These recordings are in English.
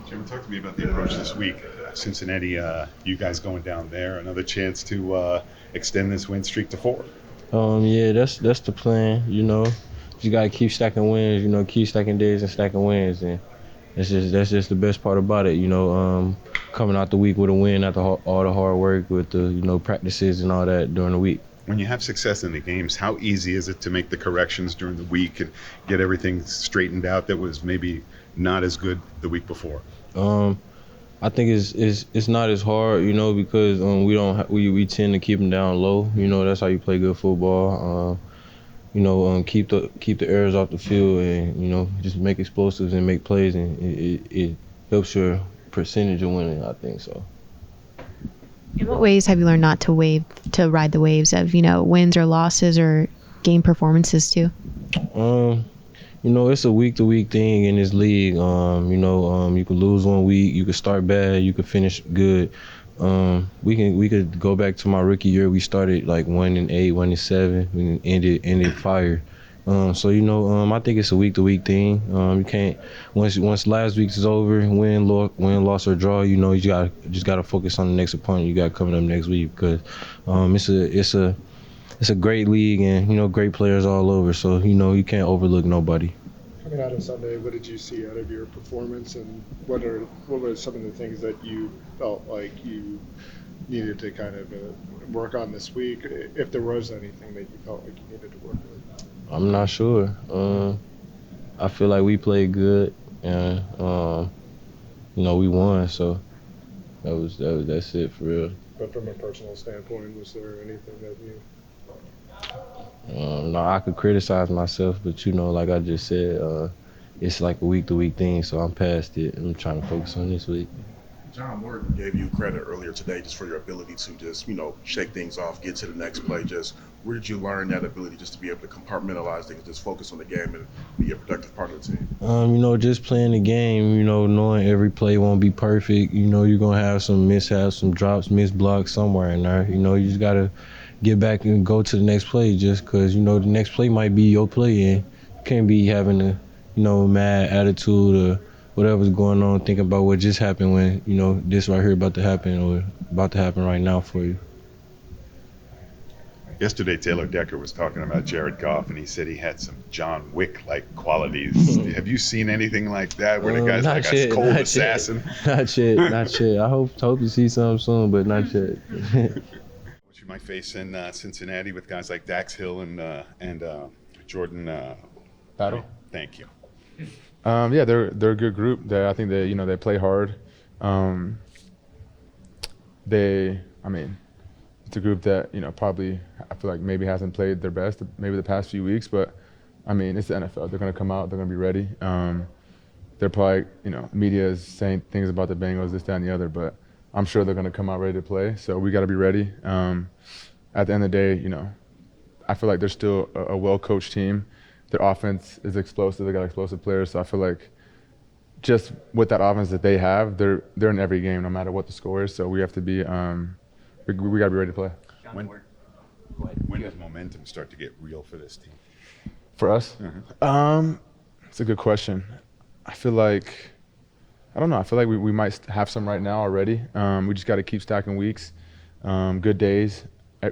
Jim, talk to me about the approach this week. Cincinnati, you guys going down there, another chance to extend this win streak to 4. Yeah, that's the plan. You gotta keep stacking wins. Keep stacking days and stacking wins, and that's just the best part about it. Coming out the week with a win after all the hard work with the practices and all that during the week. When you have success in the games, how easy is it to make the corrections during the week and get everything straightened out that was maybe not as good the week before? I think it's not as hard, because we tend to keep them down low. That's how you play good football. Keep the errors off the field, and just make explosives and make plays, and it helps your percentage of winning. I think so. In what ways have you learned not to ride the waves of wins or losses or game performances too? It's a week-to-week thing in this league. You could lose one week, you could start bad, you could finish good. We could go back to my rookie year. We started like 1-8, 1-7, we ended fire. I think it's a week-to-week thing. You can't once last week is over, win, loss or draw. You just gotta focus on the next opponent you got coming up next week, because it's a great league, and great players all over. So you can't overlook nobody. Coming out of Sunday, what did you see out of your performance, and what were some of the things that you felt like you needed to kind of work on this week, if there was anything that you felt like you needed to work with? I'm not sure. I feel like we played good, and we won. So that's it for real. But from a personal standpoint, was there anything that you? No, I could criticize myself, but like I just said, it's like a week-to-week thing, so I'm past it. I'm trying to focus on this week. John Morton gave you credit earlier today just for your ability to just, shake things off, get to the next play. Just where did you learn that ability just to be able to compartmentalize things, just focus on the game and be a productive part of the team? Just playing the game, knowing every play won't be perfect. You're going to have some mishaps, some drops, missed blocks somewhere in there. You just got to get back and go to the next play, just because, the next play might be your play, and you can't be having a, mad attitude or whatever's going on, think about what just happened when, this right here about to happen or about to happen right now for you. Yesterday, Taylor Decker was talking about Jared Goff, and he said he had some John Wick-like qualities. Have you seen anything like that, where the guy's like a cold assassin? Not yet. I hope you see something soon, but not yet. What you might face in Cincinnati with guys like Dax Hill and Jordan Battle. Thank you. Yeah, they're a good group. I think they play hard. It's a group that probably, I feel like, maybe hasn't played their best maybe the past few weeks, but it's the NFL. They're gonna come out. They're gonna be ready. They're probably, media is saying things about the Bengals, this, that, and the other, but I'm sure they're gonna come out ready to play. So we got to be ready. At the end of the day, I feel like they're still a well-coached team. Their offense is explosive. They got explosive players. So I feel like just with that offense that they have, they're in every game, no matter what the score is. So we have to be, we got to be ready to play. When does momentum start to get real for this team? For us? It's a good question. I feel like, I don't know. I feel like we might have some right now already. We just got to keep stacking weeks, good days,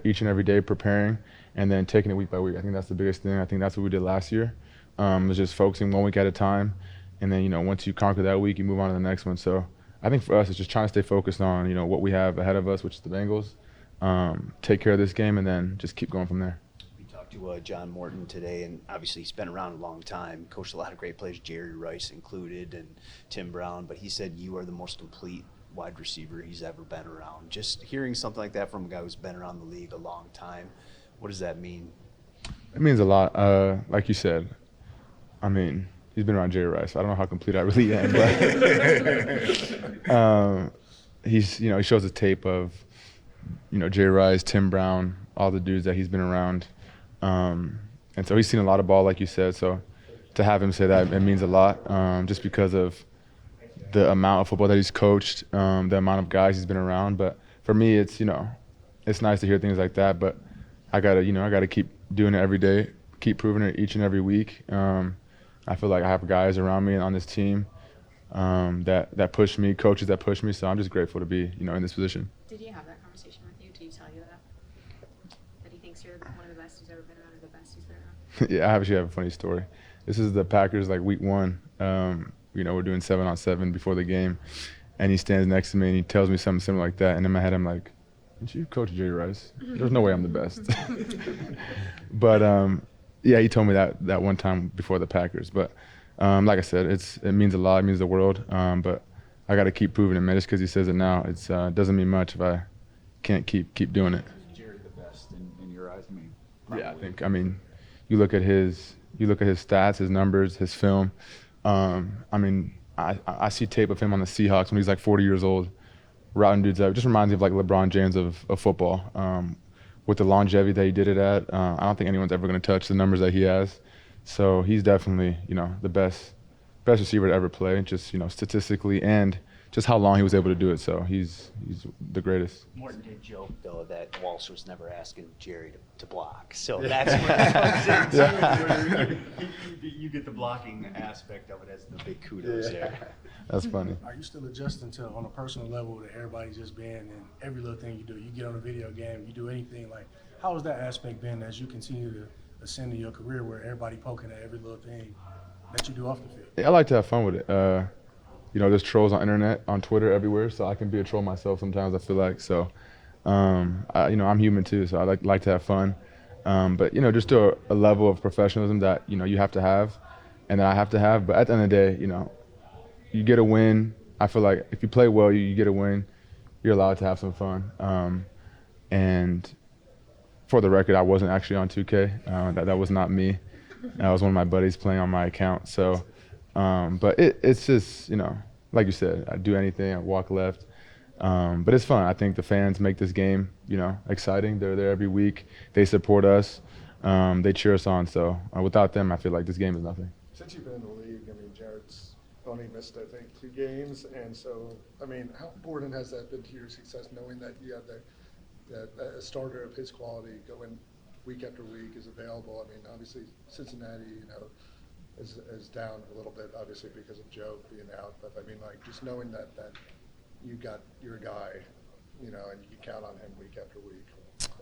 each and every day preparing, and then taking it week by week. I think that's the biggest thing. I think that's what we did last year. Was just focusing 1 week at a time, and then once you conquer that week, you move on to the next one. So I think for us, it's just trying to stay focused on what we have ahead of us, which is the Bengals. Take care of this game, and then just keep going from there. We talked to John Morton today, and obviously he's been around a long time, coached a lot of great players, Jerry Rice included, and Tim Brown. But he said you are the most complete wide receiver he's ever been around. Just hearing something like that from a guy who's been around the league a long time, what does that mean? It means a lot. Like you said, he's been around Jerry Rice. I don't know how complete I really am, but he shows a tape of Jerry Rice, Tim Brown, all the dudes that he's been around, and so he's seen a lot of ball, like you said. So to have him say that, it means a lot, just because of the amount of football that he's coached, the amount of guys he's been around. But for me, it's it's nice to hear things like that. But I gotta keep doing it every day, keep proving it each and every week. I feel like I have guys around me and on this team that pushed me, coaches that pushed me. So I'm just grateful to be, in this position. Did he have that conversation with you? Did he tell you that? That he thinks you're one of the best he's ever been around or the best he's been around? Yeah, I actually have a funny story. This is the Packers, like week 1. We're doing 7-on-7 before the game, and he stands next to me and he tells me something similar like that. And in my head, I'm like, "Did you coach Jerry Rice? There's no way I'm the best." But yeah, he told me that one time before the Packers. But like I said, it means a lot. It means the world. But I got to keep proving it, man. Just because he says it now, it doesn't mean much if I can't keep doing it. Is Jerry the best in your eyes? Yeah, I think. You look at his stats, his numbers, his film. I see tape of him on the Seahawks when he's like 40 years old, routing dudes out. It just reminds me of like LeBron James of football. With the longevity that he did it at, I don't think anyone's ever going to touch the numbers that he has. So he's definitely, the best receiver to ever play, just, statistically and just how long he was able to do it. So he's the greatest. Morton did joke, though, that Walsh was never asking Jerry to block. So that's where it comes in, too. You get the blocking aspect of it as the big kudos there. That's funny. Are you still adjusting to, on a personal level, to everybody just being in every little thing you do? You get on a video game, you do anything. Like, how has that aspect been as you continue to ascend in your career where everybody poking at every little thing that you do off the field? Yeah, I like to have fun with it. There's trolls on internet, on Twitter, everywhere, so I can be a troll myself sometimes, I feel like. So, I'm human too, so I like to have fun. But, just to a level of professionalism that, you have to have and that I have to have. But at the end of the day, you get a win. I feel like if you play well, you get a win. You're allowed to have some fun. And for the record, I wasn't actually on 2K. That was not me. That was one of my buddies playing on my account. So, but it's just, like you said, I do anything, I walk left. But it's fun. I think the fans make this game, exciting. They're there every week. They support us. They cheer us on. So without them, I feel like this game is nothing. Since you've been in the league, Jared's only missed, I think, 2 games. And so, how important has that been to your success, knowing that you have that a starter of his quality going week after week is available? Obviously, Cincinnati, is down a little bit, obviously, because of Joe being out. But, just knowing that you got your guy, and you can count on him week after week.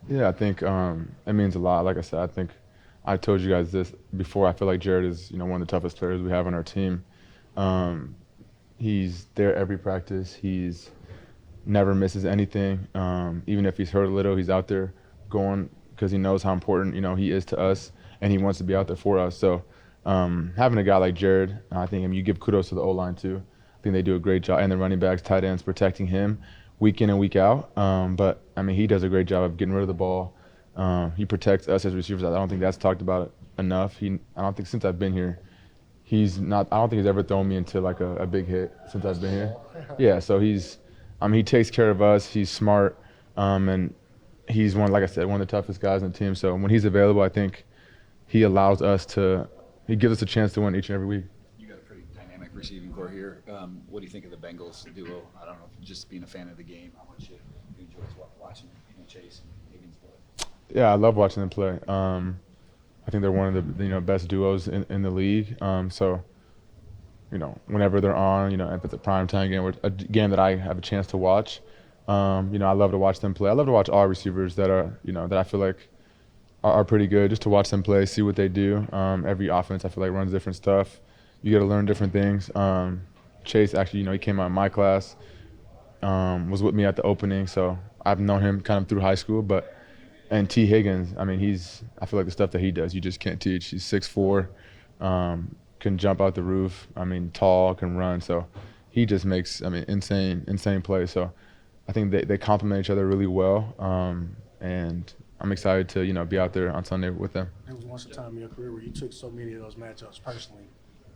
Yeah, I think it means a lot. Like I said, I think I told you guys this before. I feel like Jared is, one of the toughest players we have on our team. He's there every practice. He's never misses anything. Even if he's hurt a little, he's out there going because he knows how important, he is to us, and he wants to be out there for us. So having a guy like Jared, I think you give kudos to the O-line too. I think they do a great job, and the running backs, tight ends, protecting him week in and week out. But he does a great job of getting rid of the ball. He protects us as receivers. I don't think that's talked about enough. I don't think since I've been here, I don't think he's ever thrown me into like a big hit since I've been here. Yeah, so he takes care of us. He's smart, and he's like I said, one of the toughest guys on the team. So when he's available, I think he allows us he gives us a chance to win each and every week. You got a pretty dynamic receiving core here. What do you think of the Bengals duo? I don't know, just being a fan of the game, how much you enjoy watching Chase and Higgins play? Yeah, I love watching them play. I think they're one of the best duos in the league. So, whenever they're on, if it's a primetime game or a game that I have a chance to watch, I love to watch them play. I love to watch all receivers that are, that I feel like are pretty good, just to watch them play, see what they do. Every offense I feel like runs different stuff. You get to learn different things. Chase actually, he came out in my class, was with me at the opening, so I've known him kind of through high school. And T. Higgins, I feel like the stuff that he does, you just can't teach. He's 6'4", can jump out the roof. Tall, can run. So he just makes, insane plays. So I think they complement each other really well. And I'm excited to, be out there on Sunday with them. There was once a time in your career where you took so many of those matchups personally.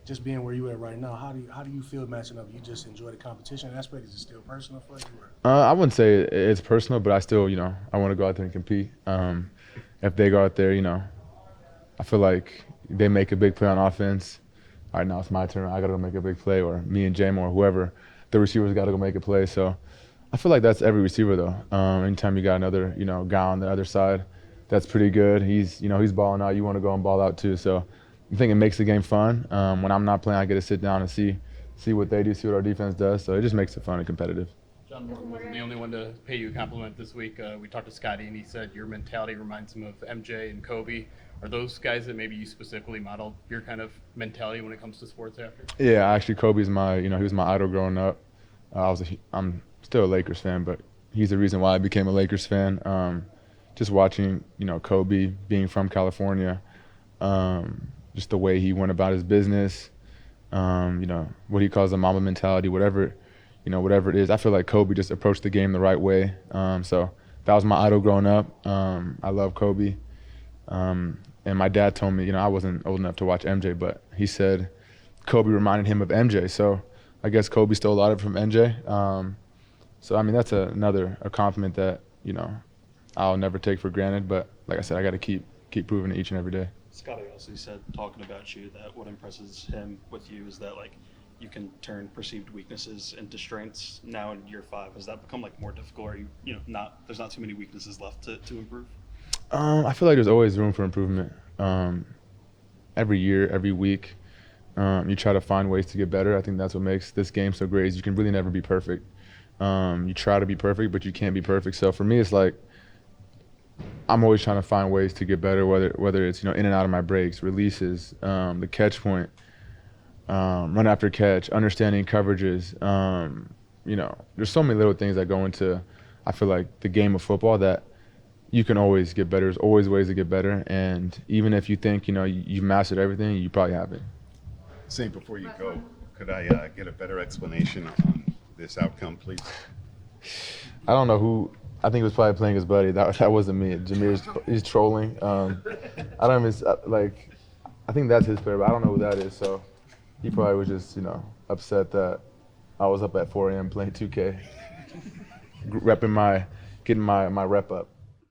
Just being where you at right now, how do you feel matching up? You just enjoy the competition aspect? Is it still personal for you? I wouldn't say it's personal, but I still, I want to go out there and compete. If they go out there, I feel like they make a big play on offense. All right, now it's my turn. I got to go make a big play, or me and Jamo or whoever, the receivers got to go make a play. So I feel like that's every receiver, though. Anytime you got another, guy on the other side, that's pretty good. He's balling out. You want to go and ball out too. So I think it makes the game fun. When I'm not playing, I get to sit down and see see what they do, see what our defense does. So it just makes it fun and competitive. John Morton wasn't the only one to pay you a compliment this week. We talked to Scotty, and he said your mentality reminds him of MJ and Kobe. Are those guys that maybe you specifically modeled your kind of mentality when it comes to sports after? Yeah, actually, Kobe's he was my idol growing up. I'm still a Lakers fan, but he's the reason why I became a Lakers fan. Just watching, Kobe being from California, just the way he went about his business, what he calls the Mamba mentality, whatever it is. I feel like Kobe just approached the game the right way. So that was my idol growing up. I love Kobe. And my dad told me, I wasn't old enough to watch MJ, but he said Kobe reminded him of MJ. So I guess Kobe stole a lot of it from MJ. That's a compliment that, I'll never take for granted. But like I said, I got to keep proving it each and every day. Scotty also said, talking about you, that what impresses him with you is that you can turn perceived weaknesses into strengths. Now in year 5, has that become more difficult? Or there's not too many weaknesses left to improve? I feel like there's always room for improvement. Every year, every week, you try to find ways to get better. I think that's what makes this game so great. Is you can really never be perfect. You try to be perfect, but you can't be perfect. So for me, it's I'm always trying to find ways to get better, whether it's in and out of my breaks, releases, the catch point, run after catch, understanding coverages. There's so many little things that go into, I feel like, the game of football that you can always get better. There's always ways to get better, and even if you think you've mastered everything, you probably haven't. Saint, before you go, could I get a better explanation on this outcome, please? I don't know who. I think he was probably playing his buddy. That wasn't me. He's trolling. I don't even I think that's his player, but I don't know who that is. So he probably was just upset that I was up at 4 a.m. playing 2K, getting my rep up.